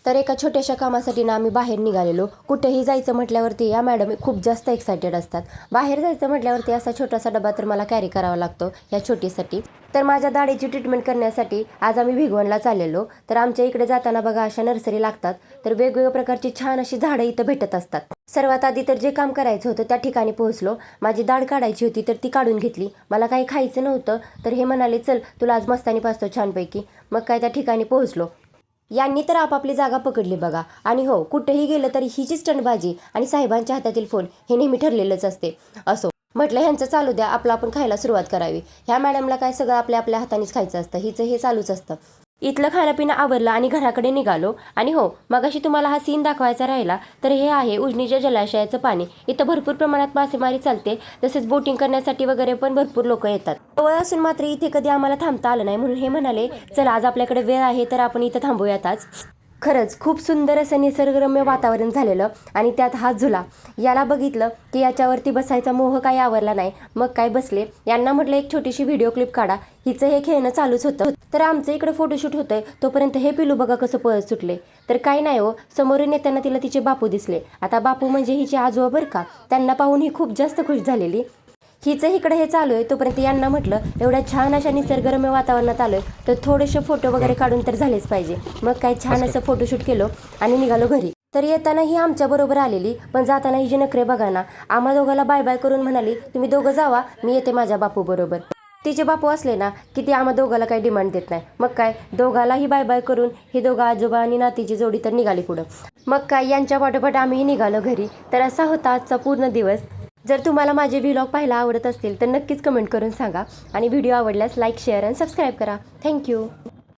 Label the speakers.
Speaker 1: तर एका छोट्याशा कामासाठी ना आम्ही बाहेर निघालेलो. कुठेही जायचं म्हटल्यावरती या मॅडम खूप जास्त एक्सायटेड असतात. बाहेर जायचं म्हटल्यावरती असा छोटासा डबा तर मला कॅरी करावा लागतो या छोटीसाठी. तर माझ्या दाढीची ट्रीटमेंट करण्यासाठी आज आम्ही भिगवणला चाललेलो. तर आमच्या इकडे जाताना बघा अशा नर्सरी लागतात. तर वेगवेगळ्या प्रकारची छान अशी झाडं इथं भेटत असतात. सर्वात आधी तर जे काम करायचं होतं त्या ठिकाणी पोहोचलो. माझी दाढ काढायची होती तर ती काढून घेतली. मला काही खायचं नव्हतं तर हे म्हणाले चल तुला आज मस्तानी पाचतो छानपैकी. मग काय त्या ठिकाणी पोहोचलो. यांनी तर आपापली जागा पकडली बघा. आणि हो, कुठेही गेलं तरी हिची स्टंटबाजी आणि साहेबांच्या हातातील फोन हे नेहमी ठरलेलंच असते. असो म्हटलं ह्यांचं चालू द्या, आपलं आपण खायला सुरुवात करावी. ह्या मॅडमला काय सगळं आपल्या आपल्या हातानेच खायचं असतं, हिचं हे चालूच असतं. इथलं खाणंपिणं आवरलं आणि घराकडे निघालो. आणि हो, मगाशी तुम्हाला हा सीन दाखवायचा राहिला तर हे आहे उजनीच्या जलाशयाचं पाणी. इथं भरपूर प्रमाणात मासेमारी चालते, तसेच बोटिंग करण्यासाठी वगैरे पण भरपूर लोक येतात. जवळ असून मात्र इथे कधी आम्हाला थांबता आलं नाही, म्हणून हे म्हणाले चला आज आपल्याकडे वेळ आहे तर आपण इथं थांबूयात आज. खरंच खूप सुंदर असं निसर्गरम्य वातावरण झालेलं आणि त्यात हा झुला. याला बघितलं की याच्यावरती बसायचा मोह काही आवरला नाही. मग काय बसले. यांना म्हटलं एक छोटीशी व्हिडिओ क्लिप काढा. हिचं हे खेळणं चालूच होतं. तर आमचं इकडे फोटोशूट होतंय तोपर्यंत हे पिलू बघा कसं पळत सुटले. तर काही नाही हो, समोरून येताना तिला तिचे बापू दिसले. आता बापू म्हणजे हिचे आजोबा बरं का. त्यांना पाहून ही खूप जास्त खुश झालेली. हिचं इकडे हे चालू आहे तोपर्यंत यांना म्हटलं एवढ्या छान अशा निसर्गरम्य वातावरणात आलोय तर थोडेसे फोटो वगैरे काढून तर झालेच पाहिजे. मग काय छान असं फोटोशूट केलं आणि निघालो घरी. तर येताना ही आमच्या बरोबर आलेली, पण जाताना हिचे नखरे बघा ना. आम्हा दोघाला बाय बाय करून म्हणाली तुम्ही दोघं जावा, मी येते माझ्या बापू बरोबर. तिचे बापू असले ना की ती आम्हा दोघाला काही डिमांड देत नाही. मग काय दोघालाही बाय बाय करून हे दोघं आजोबा आणि नातीची जोडी तर निघाली पुढं. मग काय यांच्या पाठोपाठ आम्हीही निघालो घरी. तर असा होता आजचा पूर्ण दिवस. जर तुम्हाला माझे व्लॉग पाहायला आवडत असतील तर नक्कीच कमेंट करून सांगा आणि व्हिडिओ आवडल्यास लाईक शेअर आणि सबस्क्राईब करा. थँक्यू.